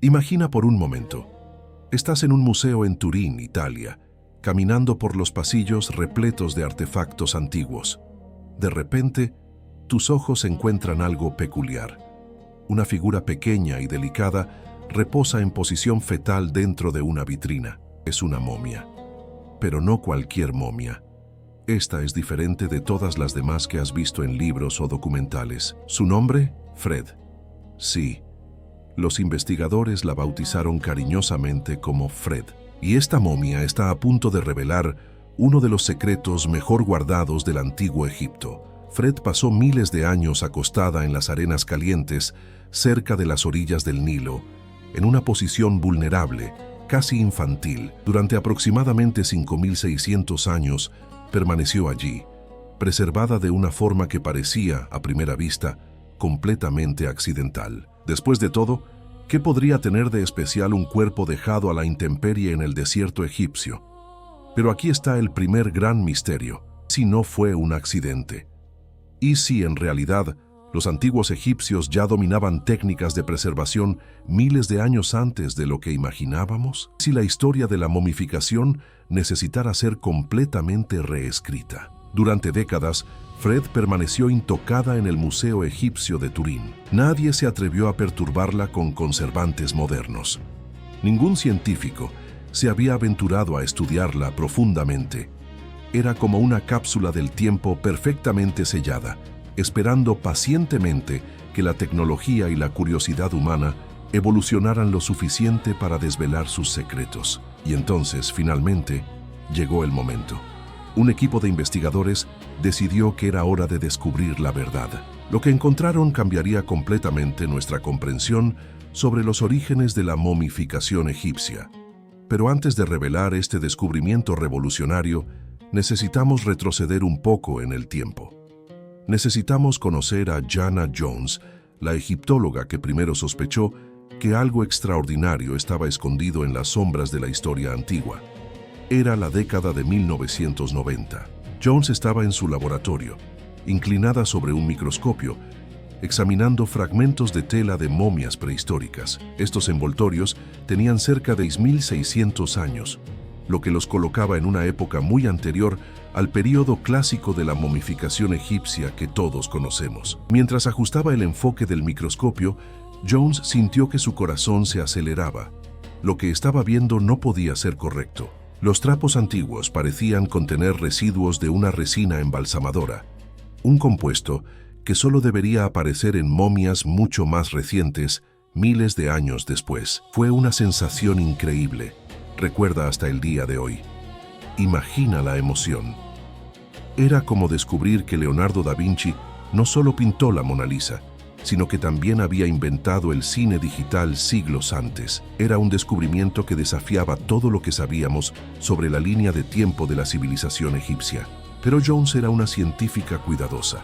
Imagina por un momento. Estás en un museo en Turín, Italia, caminando por los pasillos repletos de artefactos antiguos. De repente, tus ojos encuentran algo peculiar. Una figura pequeña y delicada reposa en posición fetal dentro de una vitrina. Es una momia. Pero no cualquier momia. Esta es diferente de todas las demás que has visto en libros o documentales. ¿Su nombre? Fred. Sí. Los investigadores la bautizaron cariñosamente como Fred. Y esta momia está a punto de revelar uno de los secretos mejor guardados del antiguo Egipto. Fred pasó miles de años acostada en las arenas calientes, cerca de las orillas del Nilo, en una posición vulnerable, casi infantil. Durante aproximadamente 5.600 años permaneció allí, preservada de una forma que parecía, a primera vista, completamente accidental. Después de todo, ¿qué podría tener de especial un cuerpo dejado a la intemperie en el desierto egipcio? Pero aquí está el primer gran misterio: si no fue un accidente. ¿Y si en realidad los antiguos egipcios ya dominaban técnicas de preservación miles de años antes de lo que imaginábamos? ¿Si la historia de la momificación necesitara ser completamente reescrita? Durante décadas, Fred permaneció intocada en el Museo Egipcio de Turín. Nadie se atrevió a perturbarla con conservantes modernos. Ningún científico se había aventurado a estudiarla profundamente. Era como una cápsula del tiempo perfectamente sellada, esperando pacientemente que la tecnología y la curiosidad humana evolucionaran lo suficiente para desvelar sus secretos. Y entonces, finalmente, llegó el momento. Un equipo de investigadores decidió que era hora de descubrir la verdad. Lo que encontraron cambiaría completamente nuestra comprensión sobre los orígenes de la momificación egipcia. Pero antes de revelar este descubrimiento revolucionario, necesitamos retroceder un poco en el tiempo. Necesitamos conocer a Jana Jones, la egiptóloga que primero sospechó que algo extraordinario estaba escondido en las sombras de la historia antigua. Era la década de 1990. Jones estaba en su laboratorio, inclinada sobre un microscopio, examinando fragmentos de tela de momias prehistóricas. Estos envoltorios tenían cerca de 6.600 años, lo que los colocaba en una época muy anterior al período clásico de la momificación egipcia que todos conocemos. Mientras ajustaba el enfoque del microscopio, Jones sintió que su corazón se aceleraba. Lo que estaba viendo no podía ser correcto. Los trapos antiguos parecían contener residuos de una resina embalsamadora, un compuesto que solo debería aparecer en momias mucho más recientes, miles de años después. Fue una sensación increíble. Recuerda hasta el día de hoy. Imagina la emoción. Era como descubrir que Leonardo da Vinci no solo pintó la Mona Lisa, sino que también había inventado el cine digital siglos antes. Era un descubrimiento que desafiaba todo lo que sabíamos sobre la línea de tiempo de la civilización egipcia. Pero Jones era una científica cuidadosa.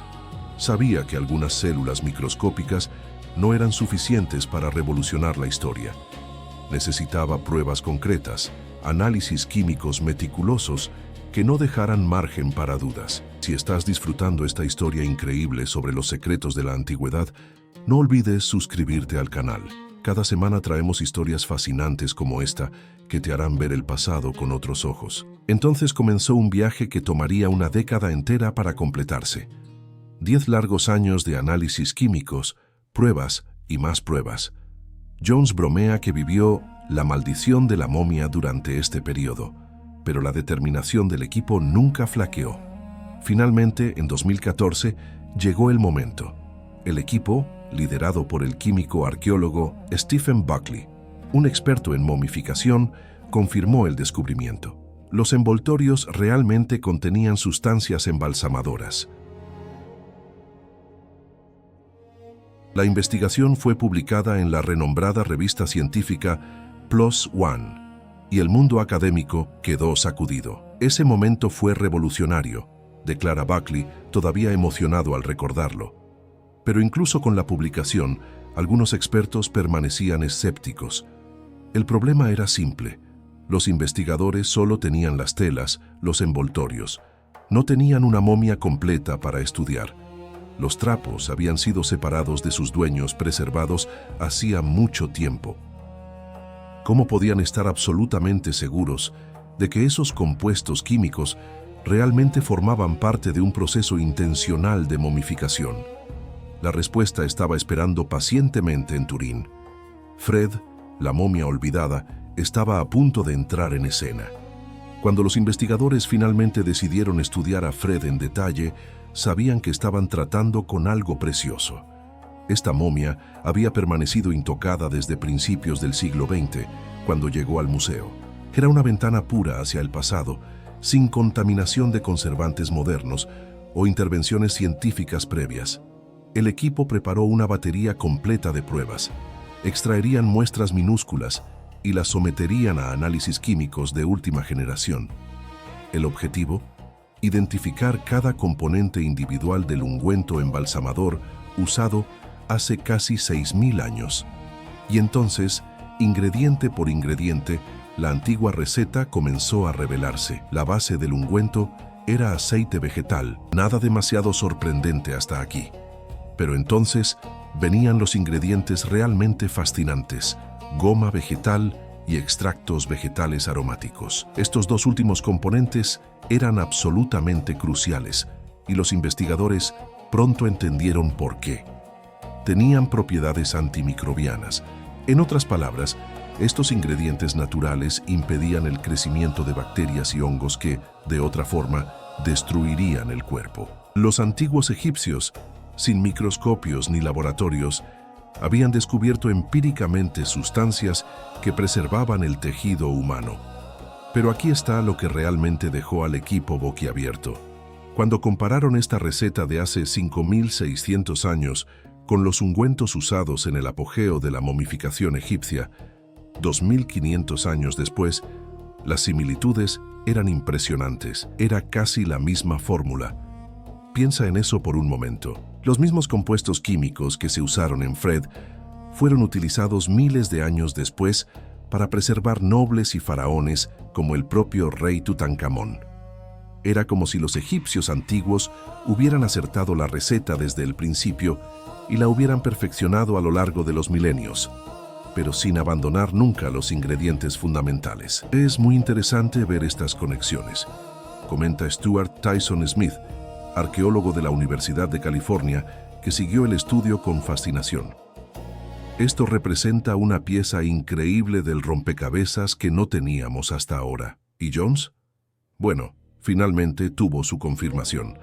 Sabía que algunas células microscópicas no eran suficientes para revolucionar la historia. Necesitaba pruebas concretas, análisis químicos meticulosos que no dejaran margen para dudas. Si estás disfrutando esta historia increíble sobre los secretos de la antigüedad, no olvides suscribirte al canal. Cada semana traemos historias fascinantes como esta que te harán ver el pasado con otros ojos. Entonces comenzó un viaje que tomaría una década entera para completarse. 10 largos años de análisis químicos, pruebas y más pruebas. Jones bromea que vivió la maldición de la momia durante este periodo, pero la determinación del equipo nunca flaqueó. Finalmente, en 2014, llegó el momento. El equipo, liderado por el químico arqueólogo Stephen Buckley, un experto en momificación, confirmó el descubrimiento. Los envoltorios realmente contenían sustancias embalsamadoras. La investigación fue publicada en la renombrada revista científica PLOS ONE, y el mundo académico quedó sacudido. Ese momento fue revolucionario, declara Buckley, todavía emocionado al recordarlo. Pero incluso con la publicación, algunos expertos permanecían escépticos. El problema era simple. Los investigadores solo tenían las telas, los envoltorios. No tenían una momia completa para estudiar. Los trapos habían sido separados de sus dueños preservados hacía mucho tiempo. ¿Cómo podían estar absolutamente seguros de que esos compuestos químicos realmente formaban parte de un proceso intencional de momificación? La respuesta estaba esperando pacientemente en Turín. Fred, la momia olvidada, estaba a punto de entrar en escena. Cuando los investigadores finalmente decidieron estudiar a Fred en detalle, sabían que estaban tratando con algo precioso. Esta momia había permanecido intocada desde principios del siglo XX, cuando llegó al museo. Era una ventana pura hacia el pasado, sin contaminación de conservantes modernos o intervenciones científicas previas. El equipo preparó una batería completa de pruebas. Extraerían muestras minúsculas y las someterían a análisis químicos de última generación. El objetivo: identificar cada componente individual del ungüento embalsamador usado hace casi 6.000 años. Y entonces, ingrediente por ingrediente, la antigua receta comenzó a revelarse. La base del ungüento era aceite vegetal, nada demasiado sorprendente hasta aquí. Pero entonces venían los ingredientes realmente fascinantes: goma vegetal y extractos vegetales aromáticos. Estos dos últimos componentes eran absolutamente cruciales, y los investigadores pronto entendieron por qué. Tenían propiedades antimicrobianas. En otras palabras, estos ingredientes naturales impedían el crecimiento de bacterias y hongos que, de otra forma, destruirían el cuerpo. Los antiguos egipcios, sin microscopios ni laboratorios, habían descubierto empíricamente sustancias que preservaban el tejido humano. Pero aquí está lo que realmente dejó al equipo boquiabierto. Cuando compararon esta receta de hace 5.600 años con los ungüentos usados en el apogeo de la momificación egipcia, 2.500 años después, las similitudes eran impresionantes. Era casi la misma fórmula. Piensa en eso por un momento. Los mismos compuestos químicos que se usaron en Fred fueron utilizados miles de años después para preservar nobles y faraones como el propio rey Tutankamón. Era como si los egipcios antiguos hubieran acertado la receta desde el principio y la hubieran perfeccionado a lo largo de los milenios, pero sin abandonar nunca los ingredientes fundamentales. Es muy interesante ver estas conexiones, comenta Stuart Tyson Smith, arqueólogo de la Universidad de California, que siguió el estudio con fascinación. Esto representa una pieza increíble del rompecabezas que no teníamos hasta ahora. ¿Y Jones? Bueno, finalmente tuvo su confirmación.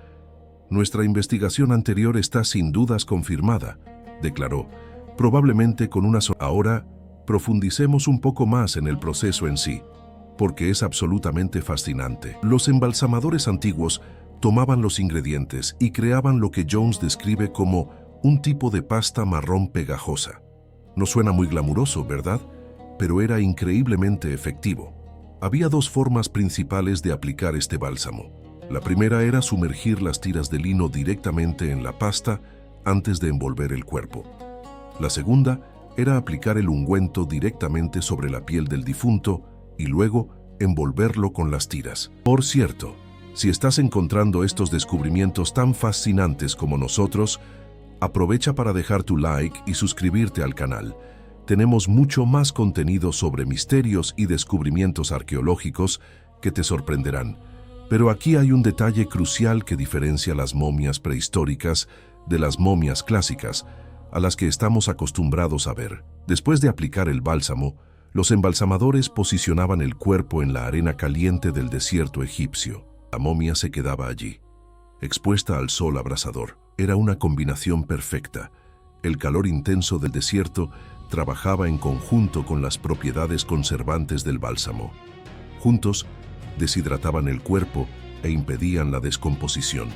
Nuestra investigación anterior está sin dudas confirmada, declaró, probablemente con una sola. Ahora, profundicemos un poco más en el proceso en sí, porque es absolutamente fascinante. Los embalsamadores antiguos tomaban los ingredientes y creaban lo que Jones describe como un tipo de pasta marrón pegajosa. No suena muy glamuroso, ¿verdad? Pero era increíblemente efectivo. Había dos formas principales de aplicar este bálsamo. La primera era sumergir las tiras de lino directamente en la pasta antes de envolver el cuerpo. La segunda era aplicar el ungüento directamente sobre la piel del difunto y luego envolverlo con las tiras. Por cierto, si estás encontrando estos descubrimientos tan fascinantes como nosotros, aprovecha para dejar tu like y suscribirte al canal. Tenemos mucho más contenido sobre misterios y descubrimientos arqueológicos que te sorprenderán. Pero aquí hay un detalle crucial que diferencia las momias prehistóricas de las momias clásicas, a las que estamos acostumbrados a ver. Después de aplicar el bálsamo, los embalsamadores posicionaban el cuerpo en la arena caliente del desierto egipcio. La momia se quedaba allí, expuesta al sol abrasador. Era una combinación perfecta. El calor intenso del desierto trabajaba en conjunto con las propiedades conservantes del bálsamo. Juntos, deshidrataban el cuerpo e impedían la descomposición.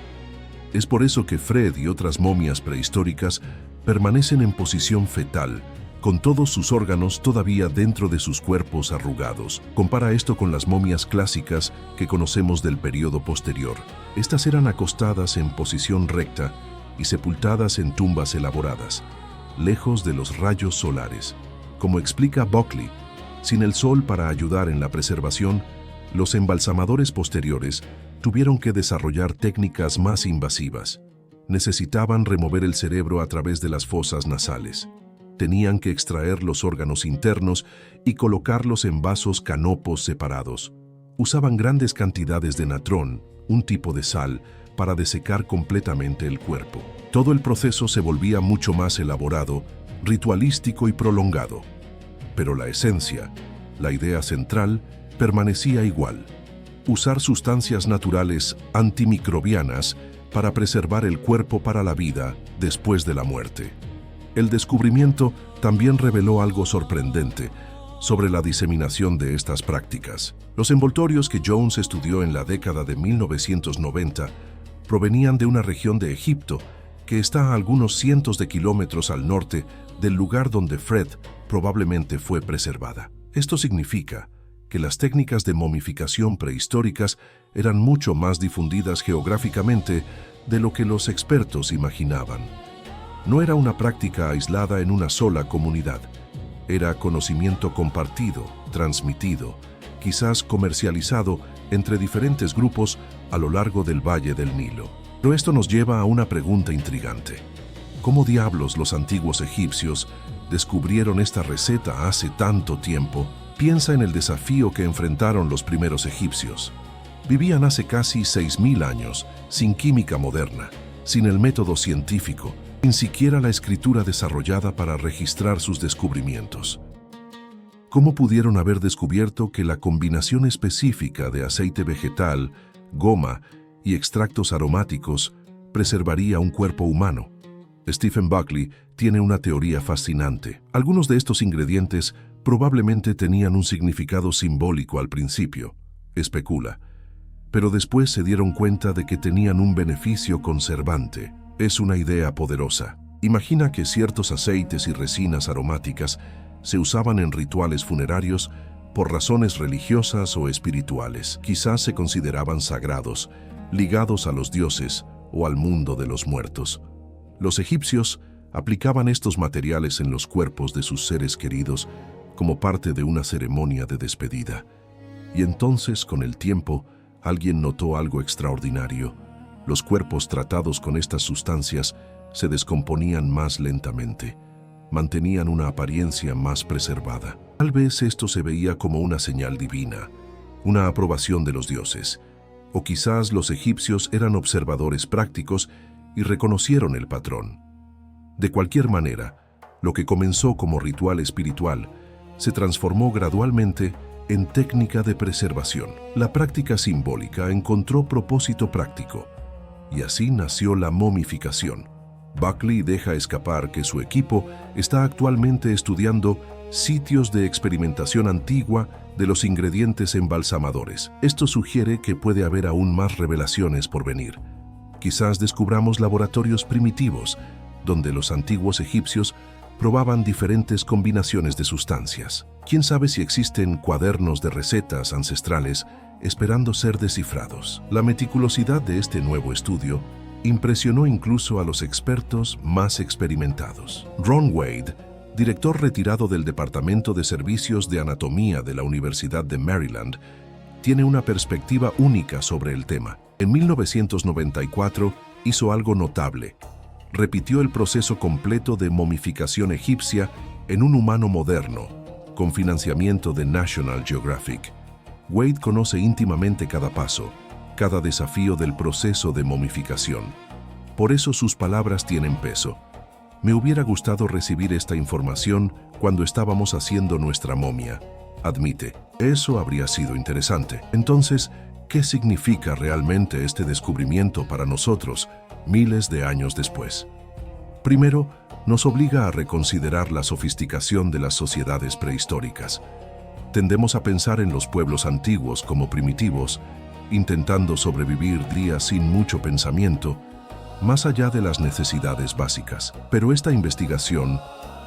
Es por eso que Fred y otras momias prehistóricas permanecen en posición fetal, con todos sus órganos todavía dentro de sus cuerpos arrugados. Compara esto con las momias clásicas que conocemos del periodo posterior. Estas eran acostadas en posición recta y sepultadas en tumbas elaboradas, lejos de los rayos solares. Como explica Buckley, sin el sol para ayudar en la preservación, los embalsamadores posteriores tuvieron que desarrollar técnicas más invasivas. Necesitaban remover el cerebro a través de las fosas nasales. Tenían que extraer los órganos internos y colocarlos en vasos canopos separados. Usaban grandes cantidades de natrón, un tipo de sal, para desecar completamente el cuerpo. Todo el proceso se volvía mucho más elaborado, ritualístico y prolongado. Pero la esencia, la idea central, permanecía igual: usar sustancias naturales antimicrobianas para preservar el cuerpo para la vida después de la muerte. El descubrimiento también reveló algo sorprendente sobre la diseminación de estas prácticas. Los envoltorios que Jones estudió en la década de 1990 provenían de una región de Egipto que está a algunos cientos de kilómetros al norte del lugar donde Fred probablemente fue preservada. Esto significa que las técnicas de momificación prehistóricas eran mucho más difundidas geográficamente de lo que los expertos imaginaban. No era una práctica aislada en una sola comunidad. Era conocimiento compartido, transmitido, quizás comercializado entre diferentes grupos a lo largo del Valle del Nilo. Pero esto nos lleva a una pregunta intrigante. ¿Cómo diablos los antiguos egipcios descubrieron esta receta hace tanto tiempo? Piensa en el desafío que enfrentaron los primeros egipcios. Vivían hace casi 6.000 años, sin química moderna, sin el método científico, sin siquiera la escritura desarrollada para registrar sus descubrimientos. ¿Cómo pudieron haber descubierto que la combinación específica de aceite vegetal, goma y extractos aromáticos preservaría un cuerpo humano? Stephen Buckley tiene una teoría fascinante. Algunos de estos ingredientes probablemente tenían un significado simbólico al principio, especula, pero después se dieron cuenta de que tenían un beneficio conservante. Es una idea poderosa. Imagina que ciertos aceites y resinas aromáticas se usaban en rituales funerarios por razones religiosas o espirituales. Quizás se consideraban sagrados, ligados a los dioses o al mundo de los muertos. Los egipcios aplicaban estos materiales en los cuerpos de sus seres queridos como parte de una ceremonia de despedida. Y entonces, con el tiempo, alguien notó algo extraordinario. Los cuerpos tratados con estas sustancias se descomponían más lentamente, mantenían una apariencia más preservada. Tal vez esto se veía como una señal divina, una aprobación de los dioses, o quizás los egipcios eran observadores prácticos y reconocieron el patrón. De cualquier manera, lo que comenzó como ritual espiritual se transformó gradualmente en técnica de preservación. La práctica simbólica encontró propósito práctico, y así nació la momificación. Buckley deja escapar que su equipo está actualmente estudiando sitios de experimentación antigua de los ingredientes embalsamadores. Esto sugiere que puede haber aún más revelaciones por venir. Quizás descubramos laboratorios primitivos, donde los antiguos egipcios probaban diferentes combinaciones de sustancias. ¿Quién sabe si existen cuadernos de recetas ancestrales esperando ser descifrados? La meticulosidad de este nuevo estudio impresionó incluso a los expertos más experimentados. Ron Wade, director retirado del Departamento de Servicios de Anatomía de la Universidad de Maryland, tiene una perspectiva única sobre el tema. En 1994 hizo algo notable. Repitió el proceso completo de momificación egipcia en un humano moderno, con financiamiento de National Geographic. Wade conoce íntimamente cada paso, cada desafío del proceso de momificación. Por eso sus palabras tienen peso. Me hubiera gustado recibir esta información cuando estábamos haciendo nuestra momia, admite. Eso habría sido interesante. Entonces, ¿qué significa realmente este descubrimiento para nosotros, miles de años después? Primero, nos obliga a reconsiderar la sofisticación de las sociedades prehistóricas. Tendemos a pensar en los pueblos antiguos como primitivos, intentando sobrevivir días sin mucho pensamiento, más allá de las necesidades básicas. Pero esta investigación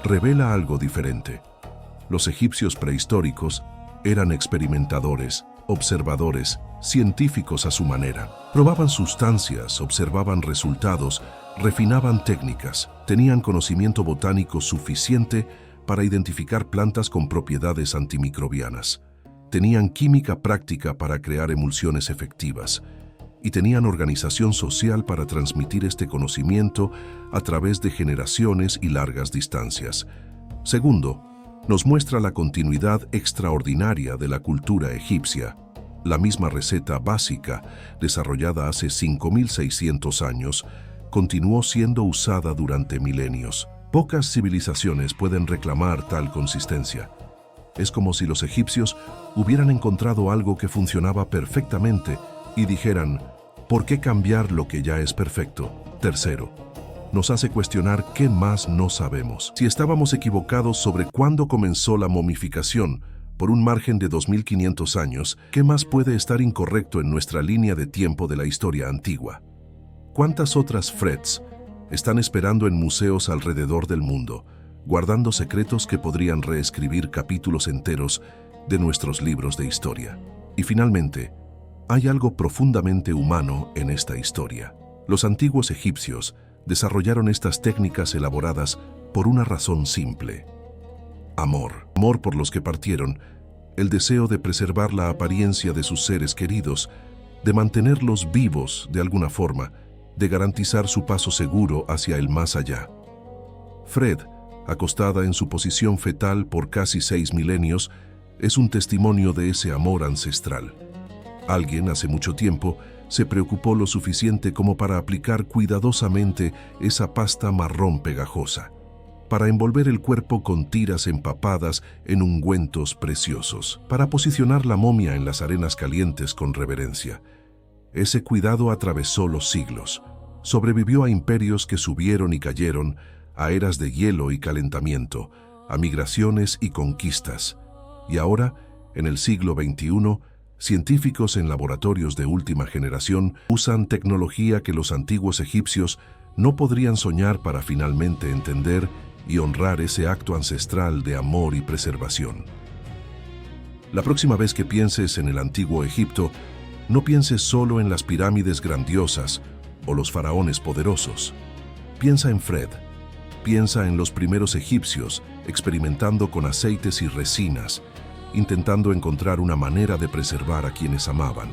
revela algo diferente. Los egipcios prehistóricos eran experimentadores, observadores, científicos a su manera. Probaban sustancias, observaban resultados, refinaban técnicas, tenían conocimiento botánico suficiente para identificar plantas con propiedades antimicrobianas. Tenían química práctica para crear emulsiones efectivas y tenían organización social para transmitir este conocimiento a través de generaciones y largas distancias. Segundo, nos muestra la continuidad extraordinaria de la cultura egipcia. La misma receta básica, desarrollada hace 5.600 años, continuó siendo usada durante milenios. Pocas civilizaciones pueden reclamar tal consistencia. Es como si los egipcios hubieran encontrado algo que funcionaba perfectamente y dijeran, ¿por qué cambiar lo que ya es perfecto? Tercero, nos hace cuestionar qué más no sabemos. Si estábamos equivocados sobre cuándo comenzó la momificación, por un margen de 2.500 años, ¿qué más puede estar incorrecto en nuestra línea de tiempo de la historia antigua? ¿Cuántas otras Freds están esperando en museos alrededor del mundo, guardando secretos que podrían reescribir capítulos enteros de nuestros libros de historia? Y finalmente, hay algo profundamente humano en esta historia. Los antiguos egipcios desarrollaron estas técnicas elaboradas por una razón simple: amor. Amor por los que partieron, el deseo de preservar la apariencia de sus seres queridos, de mantenerlos vivos de alguna forma, de garantizar su paso seguro hacia el más allá. Fred, acostada en su posición fetal por casi 6 milenios, es un testimonio de ese amor ancestral. Alguien, hace mucho tiempo, se preocupó lo suficiente como para aplicar cuidadosamente esa pasta marrón pegajosa, para envolver el cuerpo con tiras empapadas en ungüentos preciosos, para posicionar la momia en las arenas calientes con reverencia. Ese cuidado atravesó los siglos, sobrevivió a imperios que subieron y cayeron, a eras de hielo y calentamiento, a migraciones y conquistas. Y ahora, en el siglo XXI, científicos en laboratorios de última generación usan tecnología que los antiguos egipcios no podrían soñar para finalmente entender y honrar ese acto ancestral de amor y preservación. La próxima vez que pienses en el antiguo Egipto, no pienses solo en las pirámides grandiosas o los faraones poderosos. Piensa en Fred. Piensa en los primeros egipcios experimentando con aceites y resinas, intentando encontrar una manera de preservar a quienes amaban.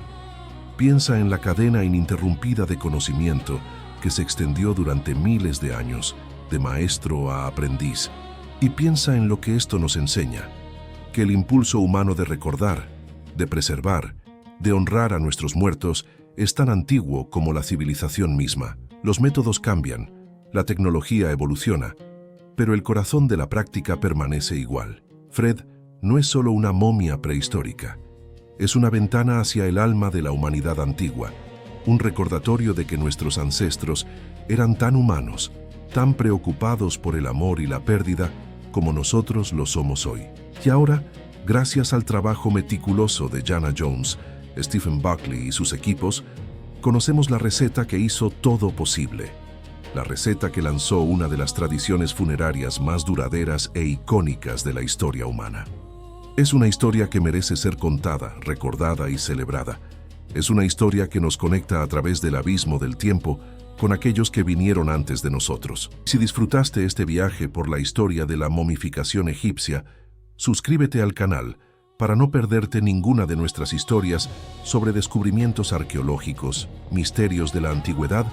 Piensa en la cadena ininterrumpida de conocimiento que se extendió durante miles de años, de maestro a aprendiz. Y piensa en lo que esto nos enseña, que el impulso humano de recordar, de preservar, de honrar a nuestros muertos es tan antiguo como la civilización misma. Los métodos cambian, la tecnología evoluciona, pero el corazón de la práctica permanece igual. Fred no es solo una momia prehistórica, es una ventana hacia el alma de la humanidad antigua, un recordatorio de que nuestros ancestros eran tan humanos, tan preocupados por el amor y la pérdida como nosotros lo somos hoy. Y ahora, gracias al trabajo meticuloso de Jana Jones, Stephen Buckley y sus equipos, conocemos la receta que hizo todo posible. La receta que lanzó una de las tradiciones funerarias más duraderas e icónicas de la historia humana. Es una historia que merece ser contada, recordada y celebrada. Es una historia que nos conecta a través del abismo del tiempo con aquellos que vinieron antes de nosotros. Si disfrutaste este viaje por la historia de la momificación egipcia, suscríbete al canal para no perderte ninguna de nuestras historias sobre descubrimientos arqueológicos, misterios de la antigüedad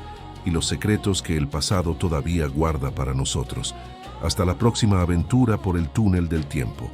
y los secretos que el pasado todavía guarda para nosotros. Hasta la próxima aventura por el túnel del tiempo.